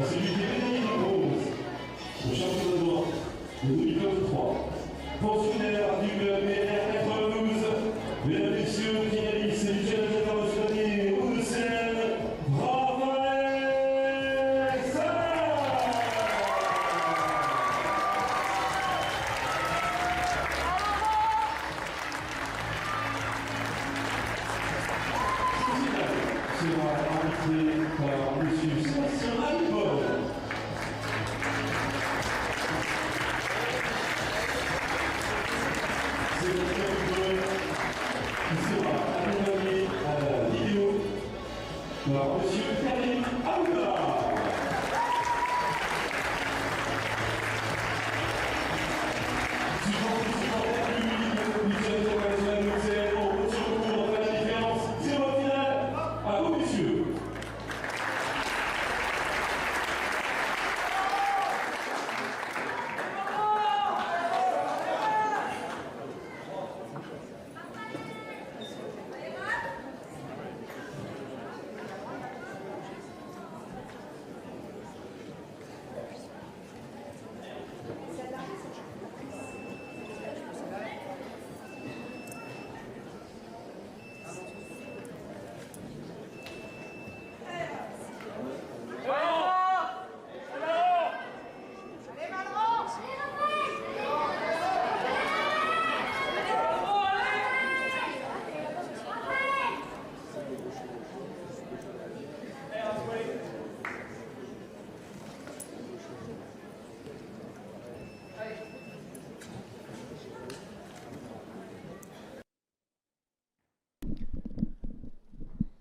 celui qui est médaillé de bronze au championnat du monde de 2023. Pensionnaire du BR 92, mesdames et messieurs, finaliste du challenge international ou de scène, Raphaël Savin. Ce sera arbitré par M. Sébastien Alpol. C'est le club qui sera accompagné à la vidéo par M. Karim Aouda. Suivant le supporter public du challenge international de scène, on peut se retrouver dans la différence 0 finale. À vous, messieurs.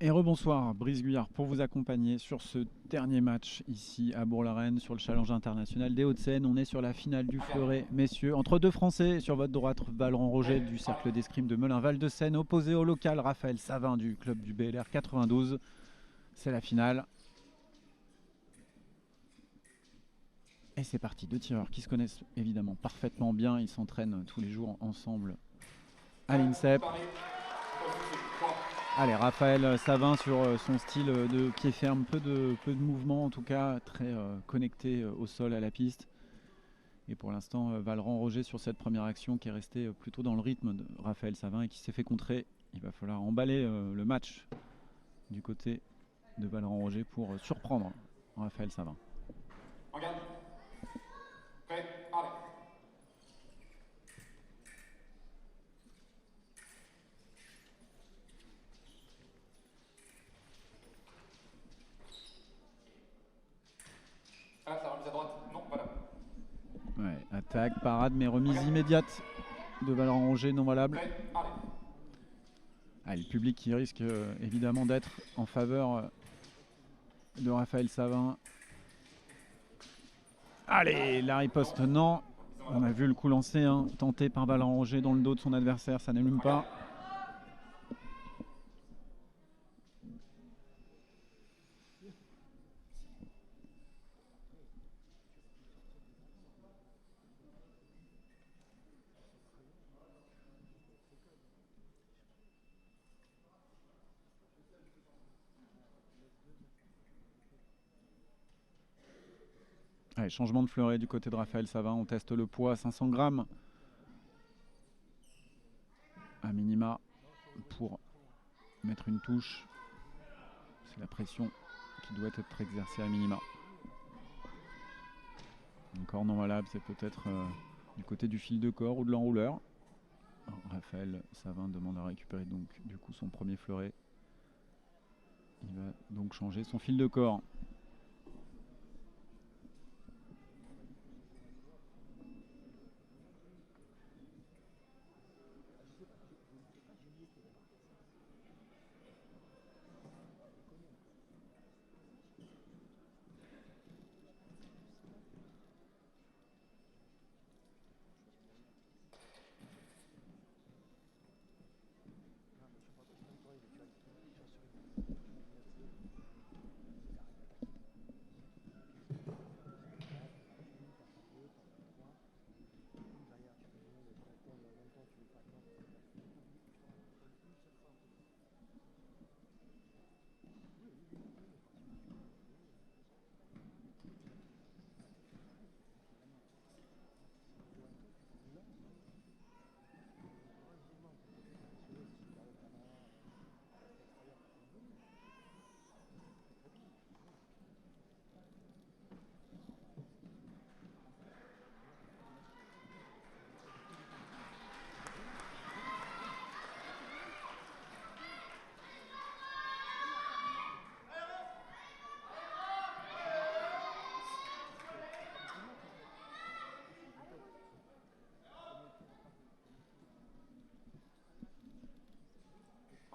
Et rebonsoir, Brice Guyard pour vous accompagner sur ce dernier match ici à Bourg-la-Reine sur le Challenge international des Hauts-de-Seine. On est sur la finale du Fleuret, messieurs, entre deux Français. Sur votre droite, Valran Roger du Cercle d'Escrime de Melun-Val-de-Seine, opposé au local Raphaël Savin du club du BLR 92. C'est la finale. Et c'est parti, deux tireurs qui se connaissent évidemment parfaitement bien. Ils s'entraînent tous les jours ensemble à l'INSEP. Allez, Raphaël Savin sur son style de pied ferme, peu de mouvement en tout cas, très connecté au sol, à la piste. Et pour l'instant, Valran Roger sur cette première action qui est restée plutôt dans le rythme de Raphaël Savin et qui s'est fait contrer. Il va falloir emballer le match du côté de Valran Roger pour surprendre Raphaël Savin. Regarde. Prêt, allez. Ah, ça remise à droite. Non, voilà. Ouais, attaque, parade, mais remise immédiate de Valran Roger non valable. Prêt, allez. Ah, le public qui risque évidemment d'être en faveur de Raphaël Savin. Allez, la riposte, non. On a vu le coup lancé, hein, tenté par Valran Roger dans le dos de son adversaire, ça n'allume pas. Allez, changement de fleuret du côté de Raphaël Savin, on teste le poids, 500 grammes. À minima pour mettre une touche. C'est la pression qui doit être exercée à minima. Encore non valable, c'est peut-être du côté du fil de corps ou de l'enrouleur. Raphaël Savin demande à récupérer donc du coup son premier fleuret. Il va donc changer son fil de corps.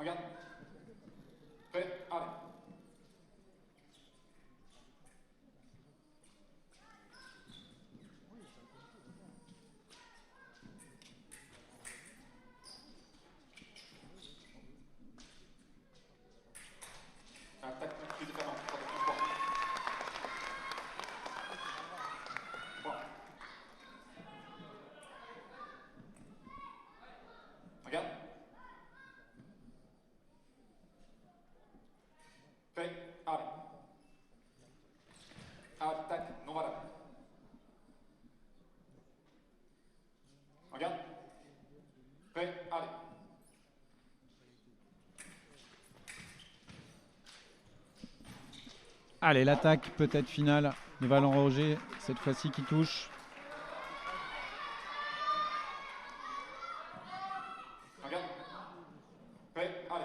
Regarde. Prêt, allez. Tac, prise de ferment. Voilà. Regarde. Prêt, allez. Allez, tac, non valable. Regarde. Prêt, allez. Allez, l'attaque peut-être finale de Valent-Roger, cette fois-ci qui touche. Regarde. Prêt, allez.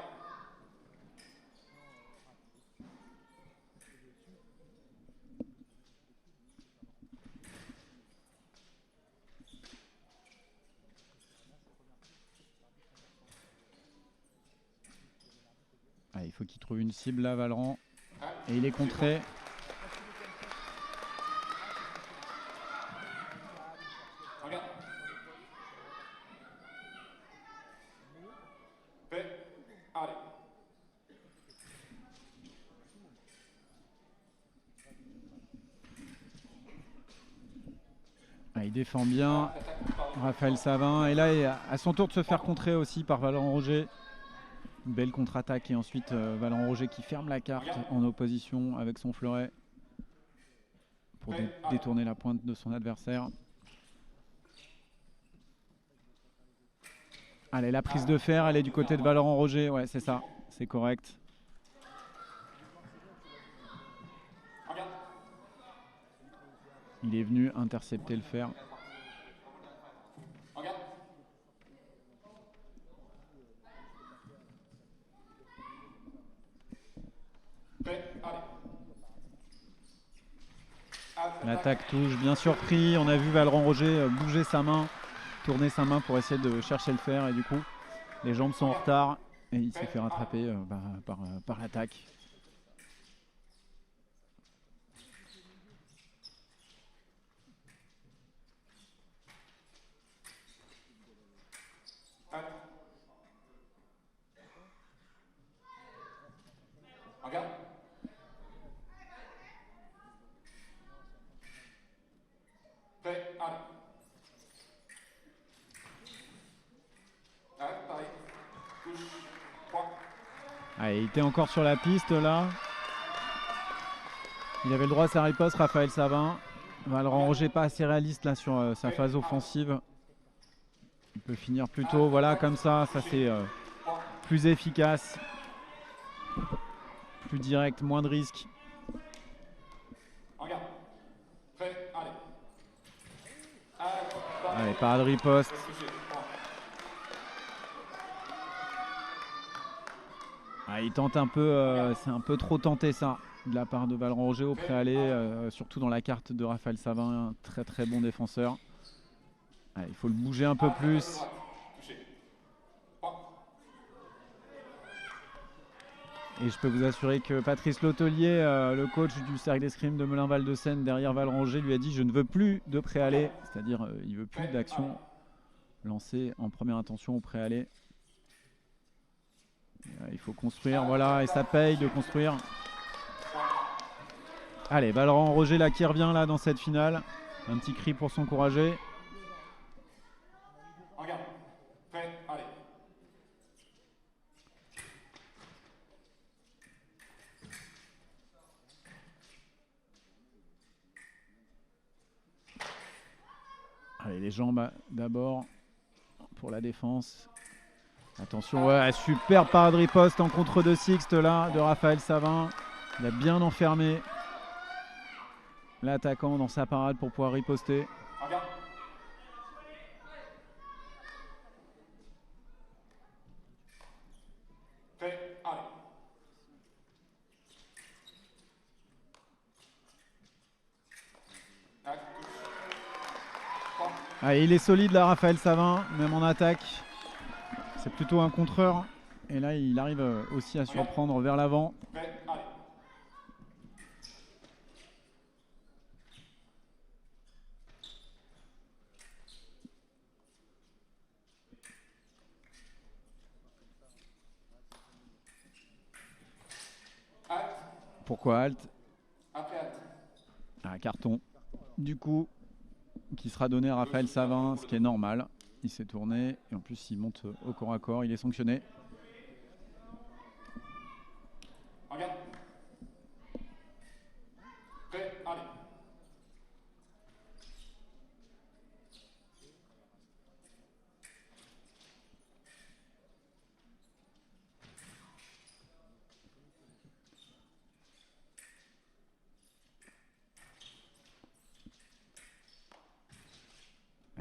Ah, il faut qu'il trouve une cible là, Valran. Allez. Et il est contré. Regarde. Prêt, allez. Ah, il défend bien, Raphaël Savin. Et là, il a à son tour de se faire contrer aussi par Valent-Roger. Une belle contre-attaque et ensuite Valent-Roger qui ferme la carte en opposition avec son fleuret pour détourner la pointe de son adversaire. Allez, la prise de fer, elle est du côté de Valent-Roger. Ouais, c'est ça, c'est correct. Regarde. Il est venu intercepter le fer. Regarde. Prêt, allez. L'attaque touche, bien surpris. On a vu Valent-Roger bouger sa main, tourner sa main pour essayer de chercher le fer. Et du coup, les jambes sont en retard. Et il s'est fait rattraper par l'attaque. Allez. Regarde. Prêt, allez. Allez, pareil. Touche. 3. Ah, il était encore sur la piste là. Il avait le droit à sa riposte, Raphaël Savin. Valent-Roger pas assez réaliste là sur sa phase offensive. Il peut finir plus tôt, voilà, comme ça c'est plus efficace, plus direct, moins de risques. Regarde. Prêt, allez. Allez, parade riposte. Ah, il tente un peu, c'est un peu trop tenté ça, de la part de Valent-Roger au préalé, surtout dans la carte de Raphaël Savin, un très très bon défenseur. Ah, il faut le bouger un peu plus. Et je peux vous assurer que Patrice Lotelier, le coach du cercle d'escrime de Melun-Val-de-Seine derrière Valent-Roger, lui a dit je ne veux plus de préalé, c'est-à-dire il ne veut plus d'action lancée en première intention au préalé. Il faut construire, voilà, et ça paye de construire. Allez, Valent-Roger là qui revient là dans cette finale. Un petit cri pour s'encourager. Regarde. Prêt, allez. Allez, les jambes d'abord pour la défense. Attention, ouais, super parade riposte en contre de Sixte là de Raphaël Savin. Il a bien enfermé l'attaquant dans sa parade pour pouvoir riposter. Regarde. Prêt, allez. Allez, touche. 3. Ah, il est solide là, Raphaël Savin, même en attaque. C'est plutôt un contreur. Et là, il arrive aussi à surprendre vers l'avant. Prêt, allez. Halte. Pourquoi halte? Après halte. Un carton. Du coup, qui sera donné à Raphaël Savin, ce qui est normal. Il s'est tourné et en plus il monte au corps à corps, il est sanctionné. Regarde. Prêt, allez.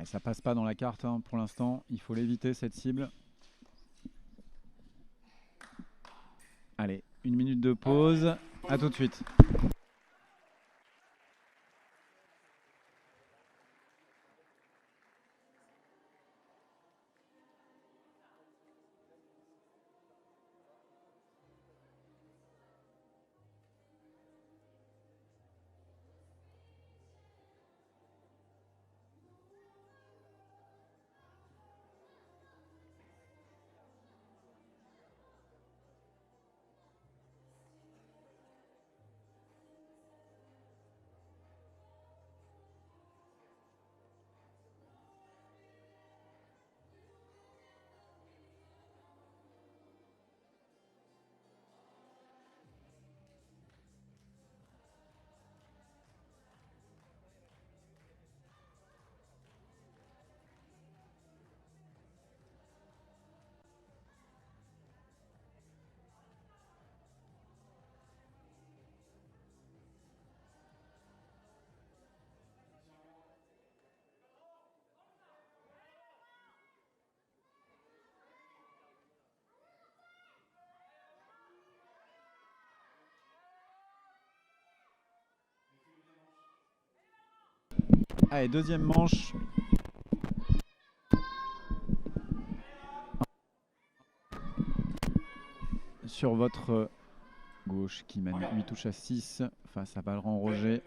Et ça passe pas dans la carte hein, pour l'instant, il faut l'éviter cette cible. Allez, 1 minute de pause, à tout de suite. Allez, deuxième manche. Sur votre gauche qui mène 8 touches à 6 face à Valran Roger.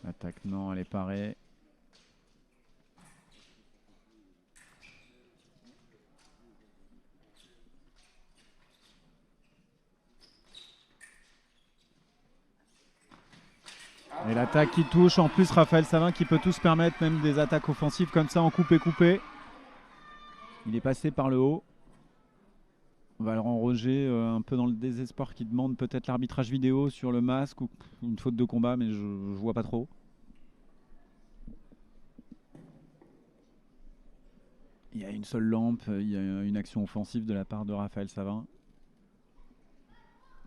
L'attaque, non, elle est parée. Et l'attaque qui touche, en plus Raphaël Savin qui peut tout se permettre, même des attaques offensives comme ça en coupé-coupé. Il est passé par le haut. Valran Roger un peu dans le désespoir qui demande peut-être l'arbitrage vidéo sur le masque ou une faute de combat, mais je vois pas trop. Il y a une seule lampe, il y a une action offensive de la part de Raphaël Savin.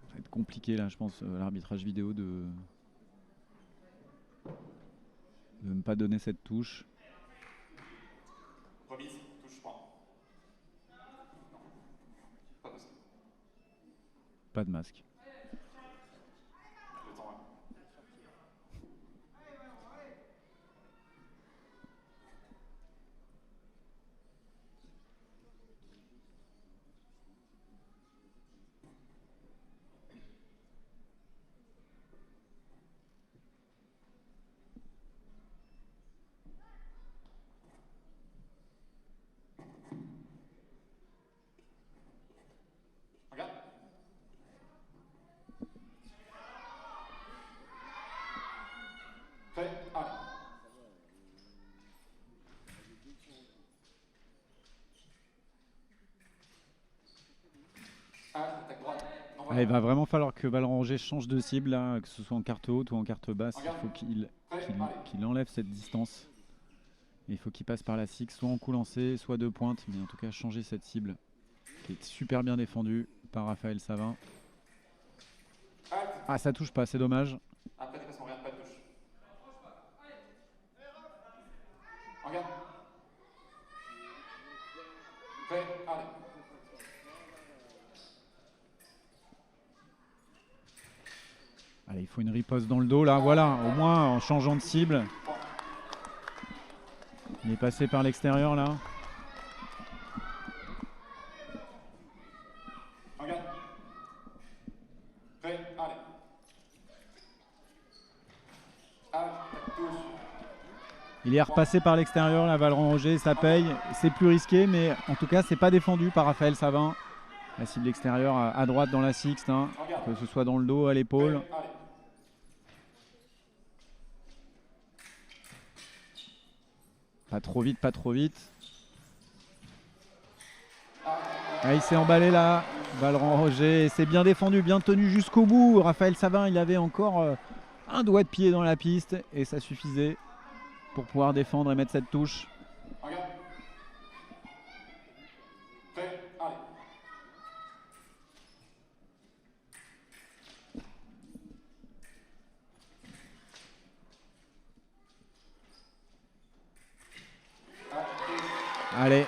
Ça va être compliqué là, je pense, l'arbitrage vidéo de ne pas donner cette touche. Remise, touche pas. Pas de ça. Pas de masque. Le temps, ouais. Regarde. Prêt, allez. Attaque droite. Ah, il va vraiment falloir que Valran Roger change de cible, là, que ce soit en carte haute ou en carte basse. Il faut qu'il enlève cette distance. Et il faut qu'il passe par la six, soit en coup lancé, soit de pointe, mais en tout cas changer cette cible qui est super bien défendue par Raphaël Savin. Ah, ça touche pas, c'est dommage. Après, tu passes en regarde, pas de touche. Regarde. Prêt, allez. Allez, il faut une riposte dans le dos là, voilà, au moins en changeant de cible. Il est passé par l'extérieur là. Regarde. Prêt, allez. Allez, tac, touche. Il est repassé par l'extérieur, la Valran Roger, ça paye. C'est plus risqué, mais en tout cas, c'est pas défendu par Raphaël Savin. La cible extérieure à droite dans la sixte, hein, que ce soit dans le dos, à l'épaule. Prêt, allez. Pas trop vite, pas trop vite. Ah, il s'est emballé là, Valran Roger. C'est bien défendu, bien tenu jusqu'au bout. Raphaël Savin, il avait encore un doigt de pied dans la piste et ça suffisait pour pouvoir défendre et mettre cette touche. Regarde. Prêt, allez. Allez,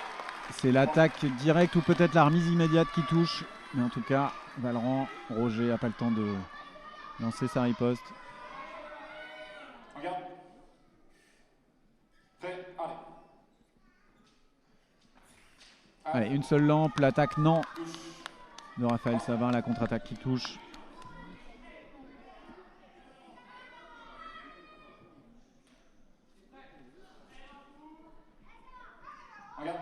c'est l'attaque directe ou peut-être la remise immédiate qui touche. Mais en tout cas, Valran Roger n'a pas le temps de lancer sa riposte. Regarde. Prêt, allez. Allez, une seule lampe, l'attaque non de Raphaël Savin, la contre-attaque qui touche. Regarde.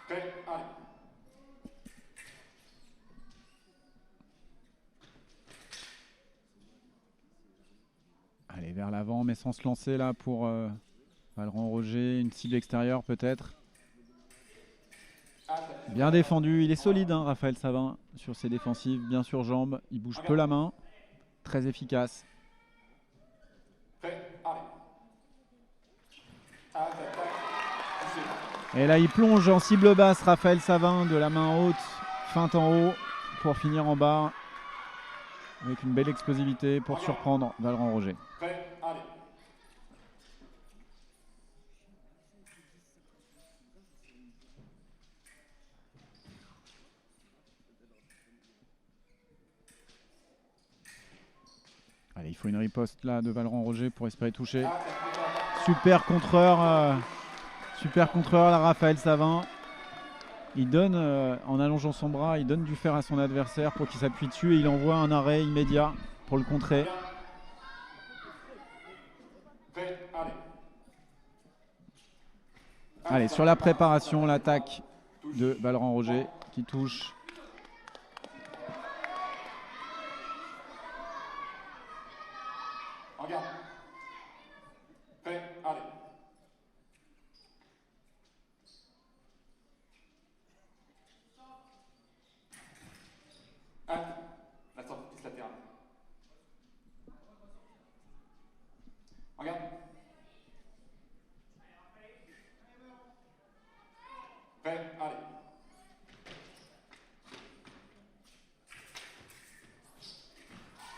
Prêt, allez. Allez, vers l'avant, mais sans se lancer là pour Valran Roger. Une cible extérieure peut-être. Bien défendu, il est solide, hein, Raphaël Savin, sur ses défensives, bien sur jambes. Il bouge peu la main, très efficace. Prêt, allez. Tac, tac, tac. Touché. Et là, il plonge en cible basse, Raphaël Savin, de la main haute, feinte en haut, pour finir en bas, avec une belle explosivité pour surprendre Valran Roger. Prêt, allez. Allez, il faut une riposte là de Valran Roger pour espérer toucher. Ah, tac, tac, tac. Super contreur là, Raphaël Savin. Il donne, en allongeant son bras, il donne du fer à son adversaire pour qu'il s'appuie dessus et il envoie un arrêt immédiat pour le contrer. Prêt, allez. Allez, sur la préparation, l'attaque de Valran Roger qui touche. Regarde. Prêt, allez. Allez. La sortie piste latérale. Regarde. Prêt, allez.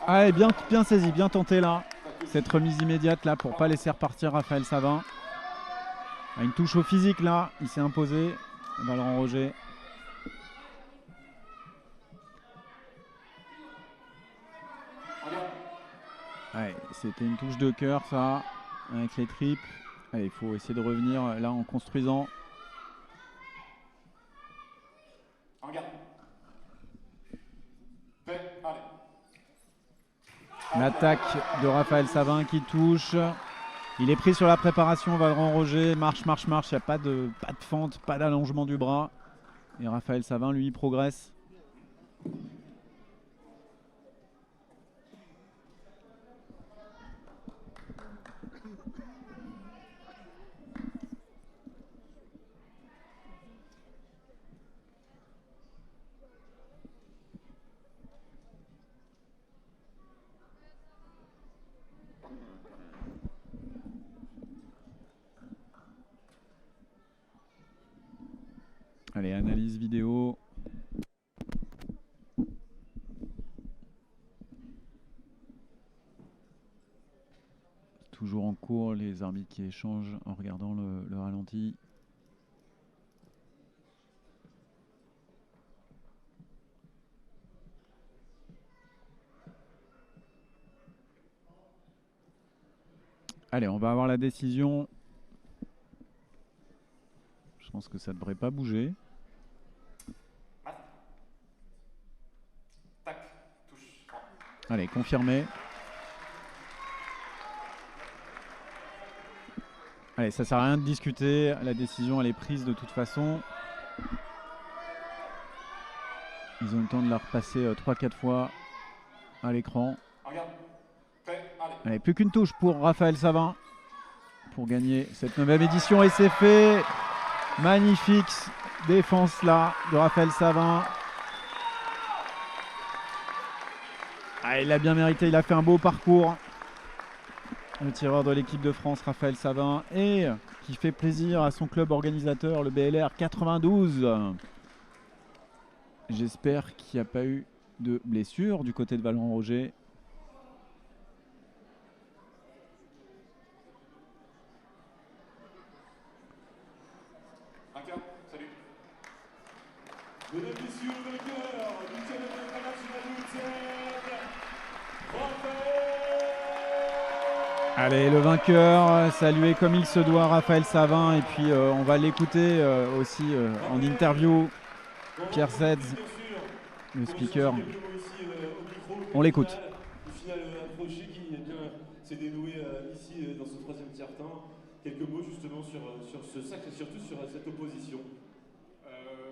Allez, bien saisi, bien tenté là. Cette remise immédiate là pour pas laisser repartir Raphaël Savin. Une touche au physique là, il s'est imposé. Valran Roger. Regarde. Ouais, c'était une touche de cœur ça, avec les tripes. Allez, il faut essayer de revenir là en construisant. Regarde. Prêt, allez. L'attaque de Raphaël Savin qui touche. Il est pris sur la préparation, Valran Roger. Marche. Il n'y a pas de fente, pas d'allongement du bras. Et Raphaël Savin, lui, progresse. Allez, analyse vidéo. Toujours en cours, les arbitres qui échangent en regardant le ralenti. Allez, on va avoir la décision. Je pense que ça ne devrait pas bouger. Tac, touche. Allez, confirmé. Allez, ça sert à rien de discuter. La décision, elle est prise de toute façon. Ils ont le temps de la repasser 3-4 fois à l'écran. Regarde. Prêt, allez. Allez, plus qu'une touche pour Raphaël Savin pour gagner cette 9e édition. Et c'est fait. Magnifique défense là de Raphaël Savin. Ah, il l'a bien mérité, il a fait un beau parcours. Le tireur de l'équipe de France, Raphaël Savin, et qui fait plaisir à son club organisateur, le BLR 92. J'espère qu'il n'y a pas eu de blessure du côté de Valron-Roger. Salut. Mesdames, messieurs, vainqueur du challenge international Hauts-de-Seine, Raphaël. Allez, le vainqueur, salué comme il se doit, Raphaël Savin. Et puis on va l'écouter aussi en interview. Pierre Sedz, le speaker. On l'écoute. Le final approché qui s'est dénoué ici dans ce 3e tiers-temps. Quelques mots justement sur ce sac et surtout sur cette opposition.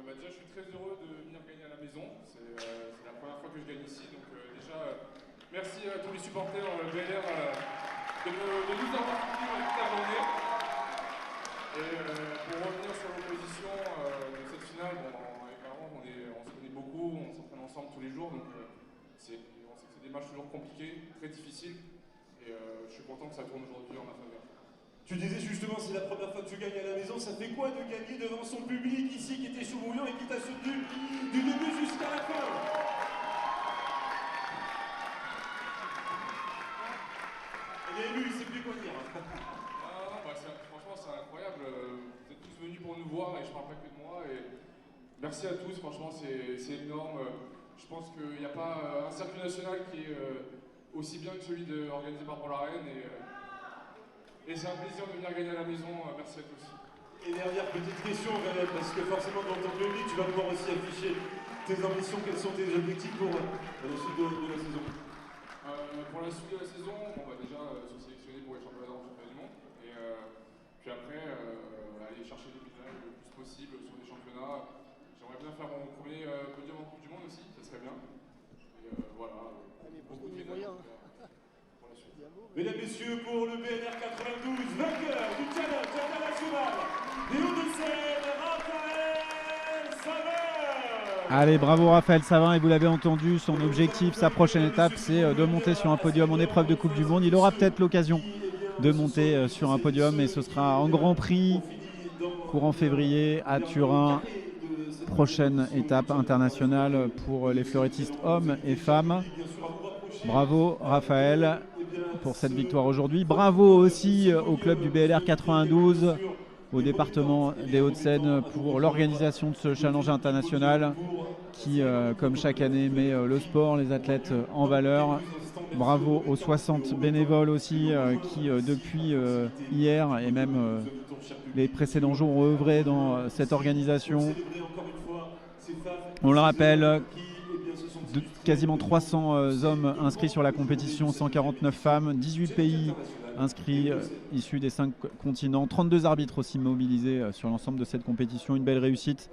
Déjà, je suis très heureux de venir gagner à la maison. C'est la première fois que je gagne ici. Donc déjà, merci à tous les supporters BLR de nous avoir soutenus toute la journée. Et pour revenir sur l'opposition de cette finale, apparemment, on se connaît beaucoup, on s'entraîne ensemble tous les jours. Donc on sait que c'est des matchs toujours compliqués, très difficiles. Et je suis content que ça tourne aujourd'hui en ma faveur. Tu disais justement, c'est la première fois que tu gagnes à la maison. Ça fait quoi de gagner devant son public ici qui était chaud bouillant et qui t'a soutenu du début jusqu'à la fin? Il est élu, il sait plus quoi dire. Franchement, c'est incroyable. Vous êtes tous venus pour nous voir et je parle pas que de moi. Et merci à tous, franchement, c'est énorme. Je pense qu'il n'y a pas un circuit national qui est aussi bien que celui organisé par Polaren. Et c'est un plaisir de venir gagner à la maison. Merci à tous. Et dernière petite question, Valet, parce que forcément dans ton public, tu vas pouvoir aussi afficher tes ambitions. Quels sont tes objectifs pour la suite de la saison? Pour la suite de la saison, déjà se sélectionner pour les championnats d'Europe, championnats du monde. Et puis après, aller chercher des médailles le plus possible sur les championnats. J'aimerais bien faire mon premier podium en Coupe du Monde aussi, ça serait bien. Et voilà, beaucoup de médailles pour la suite. Mesdames, Messieurs, pour le BLR 92, vainqueur du challenge international des Hauts-de-Seine, Raphaël Savin. Allez, bravo Raphaël Savin, et vous l'avez entendu, son objectif, sa prochaine étape, c'est de monter sur un podium en épreuve de Coupe du Monde. Il aura peut-être l'occasion de monter sur un podium, et ce sera en Grand Prix, courant février, à Turin. Prochaine étape internationale pour les fleurettistes hommes et femmes. Bravo Raphaël pour cette victoire aujourd'hui. Bravo aussi au club du BLR 92, au département des Hauts-de-Seine pour l'organisation de ce challenge international qui, comme chaque année, met le sport, les athlètes en valeur. Bravo aux 60 bénévoles aussi qui, depuis hier et même les précédents jours, ont œuvré dans cette organisation. On le rappelle, quasiment 300 hommes inscrits sur la compétition, 149 femmes, 18 pays inscrits issus des 5 continents, 32 arbitres aussi mobilisés sur l'ensemble de cette compétition. Une belle réussite.